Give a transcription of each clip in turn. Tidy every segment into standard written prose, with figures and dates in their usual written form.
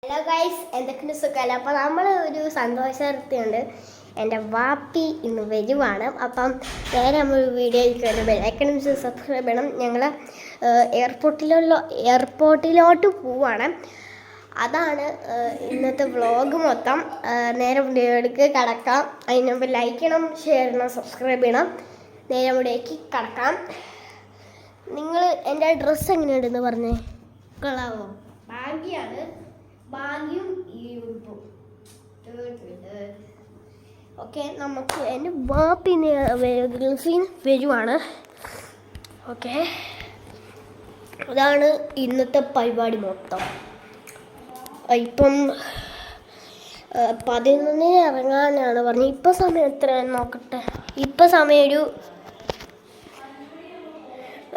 Hello guys, എന്തൊക്കെയുണ്ട്? സുഖമല്ല. അപ്പോൾ നമ്മൾ ഒരു സന്തോഷവാർത്തയുണ്ട്. എൻ്റെ വാപ്പി ഇന്ന് വരുവാണ്. അപ്പം നേരെ നമ്മൾ വീഡിയോയ്ക്ക് ബെല്ലൈക്കൺ സബ്സ്ക്രൈബ് ചെയ്യണം. ഞങ്ങൾ എയർപോർട്ടിലോട്ട് പോവാണ്. അതാണ് ഇന്നത്തെ വ്ളോഗ് മൊത്തം. നേരെ വീഡിയോയിലേക്ക് കടക്കാം. അതിന് മുമ്പ് ലൈക്ക് ചെയ്യണം, ഷെയർ ചെയ്യണം, സബ്സ്ക്രൈബ് ചെയ്യണം. നേരെ വീഡിയോയ്ക്ക് കടക്കാം. നിങ്ങൾ എൻ്റെ ഡ്രസ്സ് എങ്ങനെയുണ്ടെന്ന് പറഞ്ഞേ. കൊള്ളാവോ? ഭാഗ്യമാണ്. ഭാഗ്യം ഈ ഉടുപ്പും. ഓക്കെ, നമുക്ക് എൻ്റെ വാപ്പിന് ഗൾഫിൽ വരുവാണ്. ഓക്കെ, അതാണ് ഇന്നത്തെ പരിപാടി മൊത്തം. ഇപ്പം 11 ഇറങ്ങാനാണ് പറഞ്ഞത്. ഇപ്പം സമയം എത്ര നോക്കട്ടെ. ഇപ്പം സമയം ഒരു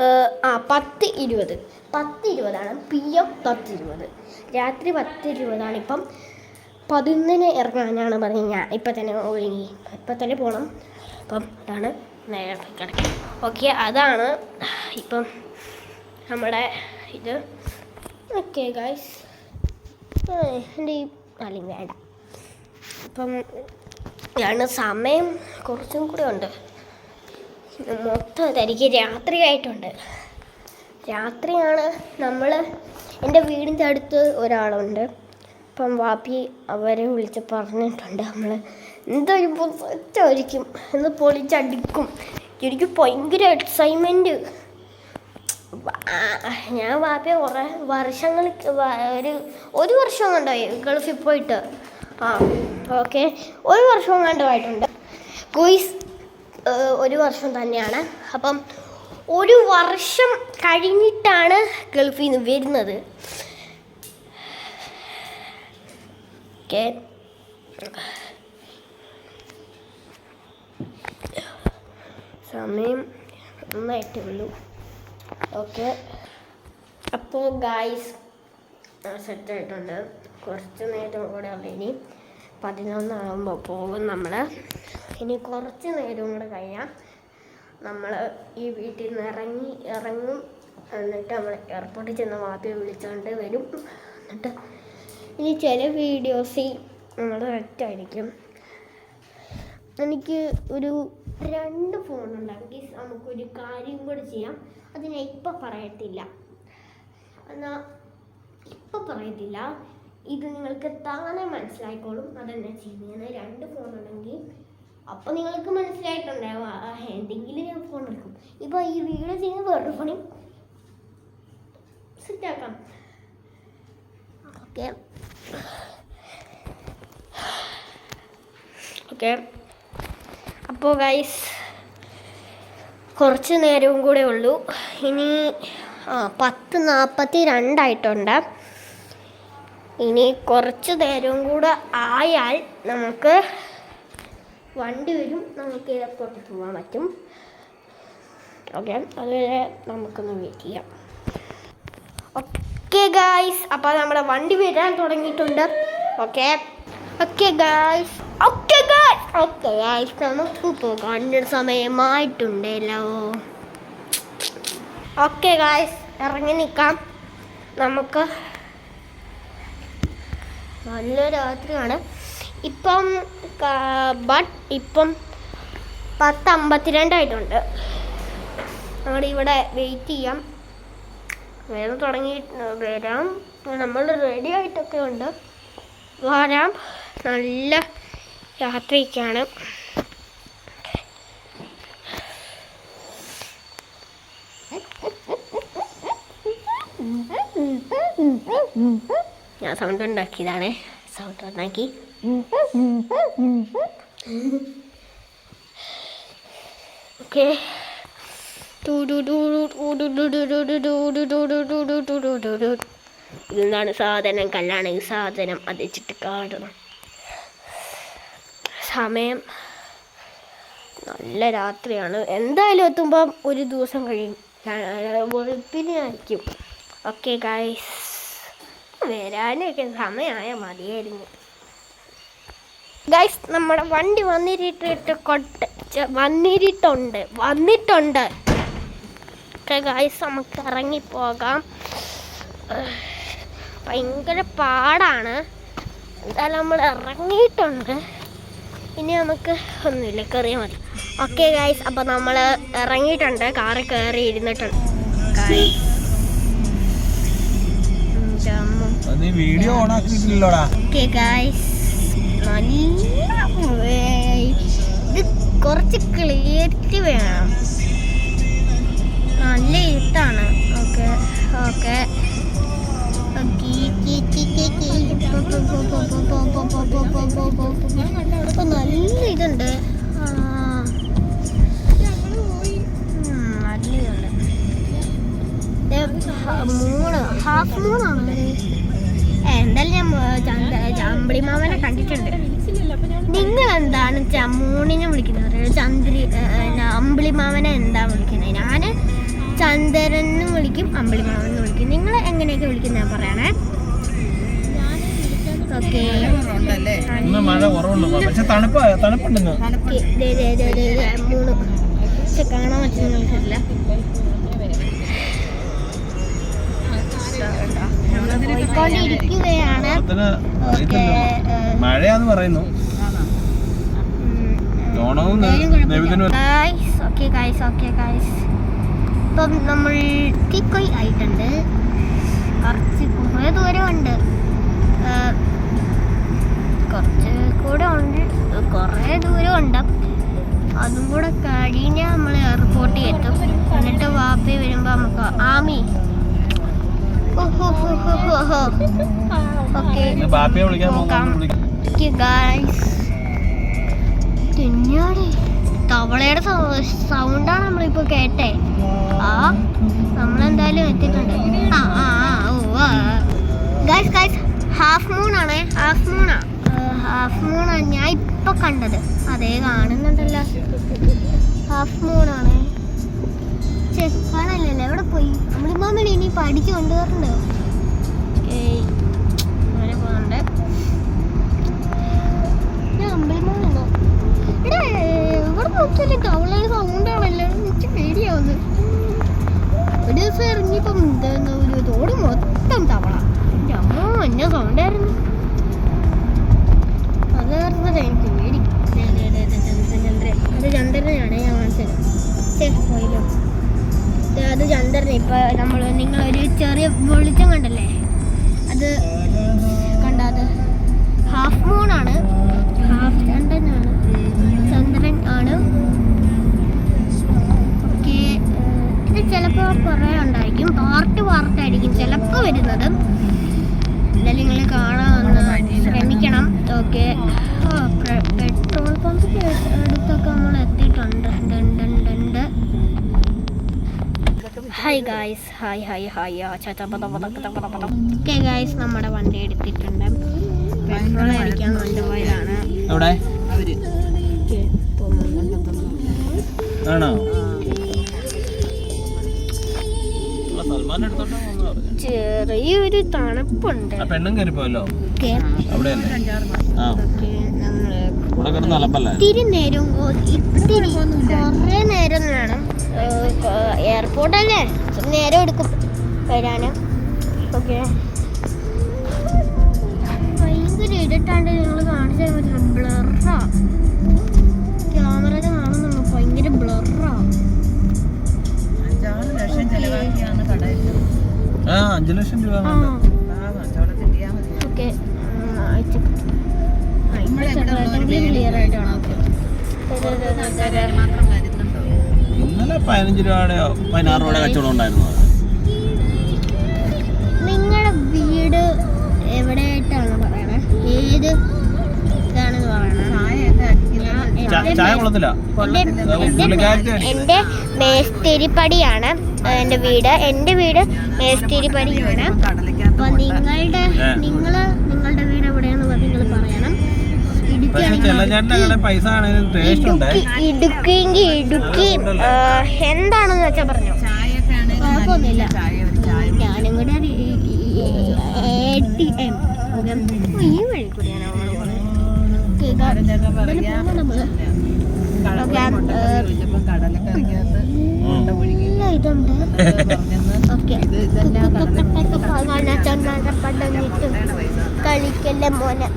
10:20. 10:20 PM. 10:20 രാത്രി 10:20. ഇപ്പം 11 ഇറങ്ങാനാണ് പറഞ്ഞത്. ഞാൻ ഇപ്പം തന്നെ ഒരുങ്ങി, ഇപ്പം തന്നെ പോകണം. അപ്പം അതാണ് നേരെ കിടക്കുക. ഓക്കെ, അതാണ് ഇപ്പം നമ്മുടെ ഇത്. ഓക്കെ ഗൈസ്, എൻ്റെ ഈ അല്ലെങ്കിൽ വേണ്ട. ഇപ്പം ആണ് സമയം കുറച്ചും കൂടെ ഉണ്ട്. മൊത്തം തനിക്ക് രാത്രിയായിട്ടുണ്ട്. രാത്രിയാണ്. എൻ്റെ വീടിൻ്റെ അടുത്ത് ഒരാളുണ്ട്. അപ്പം വാപ്പി അവരെ വിളിച്ച് പറഞ്ഞിട്ടുണ്ട്, നമ്മൾ എന്തൊരു പൊളിച്ചായിരിക്കും എന്ന് പൊളിച്ചടിക്കും. എനിക്ക് ഭയങ്കര എക്സൈറ്റ്മെൻറ്റ്. ഞാൻ വാപ്പിയെ കുറേ വർഷങ്ങൾ ഒരു വർഷം കണ്ടായി ഗൾഫിൽ പോയിട്ട്. ഓക്കെ, ഒരു വർഷം കണ്ടുമായിട്ടുണ്ട്. ഗോയ്സ്, ഒരു വർഷം തന്നെയാണ്. അപ്പം ഒരു വർഷം കഴിഞ്ഞിട്ടാണ് ഗൾഫിൽ നിന്ന് വരുന്നത്. ഓക്കെ, സമയം നന്നായിട്ടേ ഉള്ളൂ. ഓക്കെ, അപ്പോൾ ഗായ്സ് സെറ്റായിട്ടുണ്ട്. കുറച്ച് നേരം കൂടെ ഉള്ളു. ഇനി 11 ആകുമ്പോൾ പോകും നമ്മൾ. ഇനി കുറച്ച് നേരം കൂടെ കഴിഞ്ഞാൽ നമ്മൾ ഈ വീട്ടിൽ നിന്ന് ഇറങ്ങും. എന്നിട്ട് നമ്മൾ എയർപോർട്ടിൽ ചെന്ന് വാപ്പിയെ വിളിച്ചുകൊണ്ട് വരും. എന്നിട്ട് ഇനി ചില വീഡിയോസിൽ നമ്മൾ സെറ്റായിരിക്കും. എനിക്ക് ഒരു 2 ഫോണുണ്ടെങ്കിൽ നമുക്കൊരു കാര്യം കൂടെ ചെയ്യാം. അത് ഞാൻ ഇപ്പം പറയത്തില്ല. എന്നാൽ ഇപ്പം പറയത്തില്ല. ഇത് നിങ്ങൾക്ക് താനെ മനസ്സിലായിക്കോളും. അതെന്നാ ചെയ്യുന്നത്. 2 ഫോണുണ്ടെങ്കിൽ അപ്പോൾ നിങ്ങൾക്ക് മനസ്സിലായിട്ടുണ്ടാവും. എന്തെങ്കിലും ഞാൻ ഫോൺ എടുക്കും. ഇപ്പോൾ ഈ വീഡിയോ ചെയ്യുന്ന വേറൊരു ഫോണിൽ സെറ്റാക്കാം. ഓക്കെ ഓക്കെ അപ്പോൾ ഗൈസ്, കുറച്ച് നേരവും കൂടെ ഉള്ളൂ. ഇനി 10:42 ആയിട്ടുണ്ട്. ഇനി കുറച്ച് നേരവും കൂടെ ആയാൽ നമുക്ക് വണ്ടി വരും. നമുക്ക് എയർപോർട്ടിൽ പോകാൻ പറ്റും. ഓക്കെ, അതുവരെ നമുക്കൊന്ന് വെയിറ്റ് ചെയ്യാം. ഓക്കെ ഗായ്സ്, അപ്പോൾ നമ്മുടെ വണ്ടി വരാൻ തുടങ്ങിയിട്ടുണ്ട്. Okay okay guys okay guys okay guys നമുക്ക് പോകാൻ സമയമായിട്ടുണ്ടല്ലോ. ഓക്കെ ഗായ്സ്, ഇറങ്ങി നിൽക്കാം നമുക്ക്. നല്ല രാത്രിയാണ് ഇപ്പം. ഇപ്പം 10:52 ആയിട്ടുണ്ട്. നമ്മുടെ ഇവിടെ വെയിറ്റ് ചെയ്യാം. വേറെ വരാം. നമ്മൾ റെഡി ആയിട്ടൊക്കെ ഉണ്ട്. വരാം. നല്ല യാത്രയ്ക്കാണ്. ഞാൻ സൗണ്ട് ഉണ്ടാക്കിയതാണ്. സൗണ്ട് ഉണ്ടാക്കി. ഓക്കെ, ഇതെന്താണ് സാധനം? കല്ലാണ് ഈ സാധനം. അത് വെച്ചിട്ട് കാണണം. സമയം നല്ല രാത്രിയാണ്. എന്തായാലും എത്തുമ്പം ഒരു ദിവസം കഴിയും. വെളുപ്പിനായിരിക്കും. ഓക്കെ ഗൈസ്, വരാനൊക്കെ സമയമായ മതിയായിരുന്നു. ഗൈസ്, നമ്മുടെ വണ്ടി വന്നിട്ടുണ്ട്. ഓക്കെ ഗൈസ്, നമുക്ക് ഇറങ്ങിപ്പോകാം. ഭയങ്കര പാടാണ്. എന്തായാലും നമ്മൾ ഇറങ്ങിയിട്ടുണ്ട്. ഇനി നമുക്ക് ഒന്നുമില്ല, കയറിയാൽ മതി. ഓക്കെ ഗൈസ്, അപ്പോൾ നമ്മൾ ഇറങ്ങിയിട്ടുണ്ട്, കാറിൽ കയറി ഇരുന്നിട്ടുണ്ട്. വീഡിയോ ഓൺ ആക്കിയിട്ടില്ലോടാ. ഓക്കെ ഗൈസ്, നല്ല ഇത് കുറച്ച് ക്ലിയറിറ്റി വേണം, നല്ല ഇരുട്ടാണ്. ഓക്കെ ഓക്കെ നല്ല ഇതുണ്ട്, നല്ല ഇതുണ്ട്. ഹാഫ് മൂണാണ്. എന്തായാലും ഞാൻ ചമ്പിളിമാമനെ കണ്ടിട്ടുണ്ട്. നിങ്ങൾ എന്താണ് മൂണിനെ വിളിക്കുന്നത്? അമ്പിളിമാമനെ എന്താ വിളിക്കുന്നത്? ഞാൻ ചന്ദ്രനും വിളിക്കും, അമ്പിളിമാമനും വിളിക്കും. നിങ്ങൾ എങ്ങനെയൊക്കെ വിളിക്കുന്ന പറയണേ. ഓക്കെ, മഴ കുറവുണ്ട്, പക്ഷെ തണുപ്പുണ്ടെന്ന്. മൂന്ന് പക്ഷെ കാണാൻ പറ്റുന്നില്ല. പോയിക്കൊണ്ടിരിക്കുകയാണ്. മഴയാന്ന് പറയുന്നു. ഇപ്പം നമ്മൾ തീക്കൊയ് ആയിട്ടുണ്ട്. കുറച്ച് കുറേ ദൂരമുണ്ട്, കുറച്ച് കൂടെ ഉണ്ട്, കുറേ ദൂരമുണ്ട്. അതും കൂടെ കഴിഞ്ഞാൽ നമ്മൾ എയർപോർട്ടിൽ എത്തും. എന്നിട്ട് വാപ്പി വരുമ്പോൾ നമുക്ക് ആമി തവളയുടെ സൗണ്ടാണ് നമ്മളിപ്പോ കേട്ടേ. നമ്മളെന്തായാലും എത്തിയിട്ടുണ്ട്. ഹാഫ് മൂണാണേ, ഹാഫ് മൂണാണ് ഞാൻ ഇപ്പൊ കണ്ടത്. അതേ കാണുന്നുണ്ടല്ലോ, ഹാഫ് മൂണാണേ. കാണാനില്ലല്ലോ, എവിടെ പോയി? അമ്പിളിമാമൻ ഇനി പഠിച്ചു കൊണ്ടുവരണ്ടോ? അങ്ങനെ പോകുന്നുണ്ട്. അമ്പിളിമാമനോ ഇവിടെ നോക്കിയാലും തവളയുടെ സൗണ്ടാണല്ലോ, എനിക്ക് പേടിയാവുന്നു. ഒരു ദിവസം ഇറങ്ങിയപ്പം ഒരു തോട് മൊത്തം തവള. എൻ്റെ അമ്മ എന്നെ സൗണ്ടായിരുന്നു, അത് പറഞ്ഞത് എനിക്ക് പേടി. അത് ചന്ദ്രനാണ് ഞാൻ കാണിച്ചത്. പോയില്ലോ, അത് ചന്ദ്രൻ. ഇപ്പം നിങ്ങളൊരു ചെറിയ വെളിച്ചം കണ്ടല്ലേ, അത് കണ്ടത് ഹാഫ് മൂണാണ്, ഹാഫ് ചന്ദ്രനാണ്, ചന്ദ്രൻ ആണ്. ഓക്കെ, ഇത് ചിലപ്പോൾ കുറേ ഉണ്ടായിരിക്കും, പാർട്ടായിരിക്കും ചിലപ്പോൾ വരുന്നത്. എന്തായാലും നിങ്ങൾ കാണാമെന്ന് ശ്രമിക്കണം. ഓക്കെ, പെട്രോൾ പമ്പ് അടുത്തൊക്കെ നമ്മൾ എത്തിയിട്ടുണ്ട്. ഹായ് ഗായ്സ്, ഓക്കെ ഗായ്സ്, നമ്മുടെ വണ്ടി എടുത്തിട്ടുണ്ട്. പെട്രോൾ അടിക്കാൻ കൊണ്ടുപോയതാണ്. ചെറിയൊരു തണുപ്പുണ്ട്. ഇത്തിരി നേരം, കുറേ നേരം വേണം. എയർപോർട്ടല്ലേ, നേരം എടുക്കും വരാന്. ഓക്കെ, ഭയങ്കര ഇടട്ടാണ്ട് നിങ്ങൾ കാണിച്ചു തരാൻ പറ്റില്ല. ബ്ലറാ, ക്യാമറ കാണുന്നുണ്ടോ? ഭയങ്കര ബ്ലറാ. 5 ലക്ഷം രൂപ. ഓക്കെ, ക്ലിയർ ആയിട്ടാണ്. ഇന്നലെ 15 രൂപയുടെയോ 16 രൂപയുടെ കച്ചവടം ഉണ്ടായിരുന്നു. നിങ്ങളുടെ വീട് എവിടെയായിട്ടാണ് പറയണേ? ഏത് ഇതാണെന്ന് പറയണേ? എൻ്റെ മേസ്തിരിപ്പടിയാണ് എൻ്റെ വീട്. എൻ്റെ വീട് മേസ്തിരിപ്പടിയാണ്. അപ്പൊ നിങ്ങളുടെ വീട് എവിടെയാണെന്ന് നിങ്ങൾ പറയണം. ഇടുക്കി എന്താണെന്ന് വെച്ചാ പറഞ്ഞോ, കുഴപ്പമൊന്നുമില്ല. ഞാനും കൂടെ ATM ഈ വഴി കൂടിയാണ് നമ്മള്. ഇതുണ്ട്. ഓക്കെ, ഓക്കെ പടന്നിട്ട് കളിക്കല്ലേ മോനെ.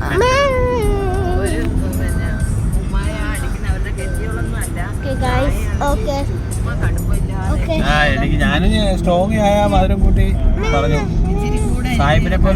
എനിക്ക് ഞാനും സ്ട്രോങ് ആയ മധുരം കൂട്ടി പറഞ്ഞു സാഹിബിനെ പോലെ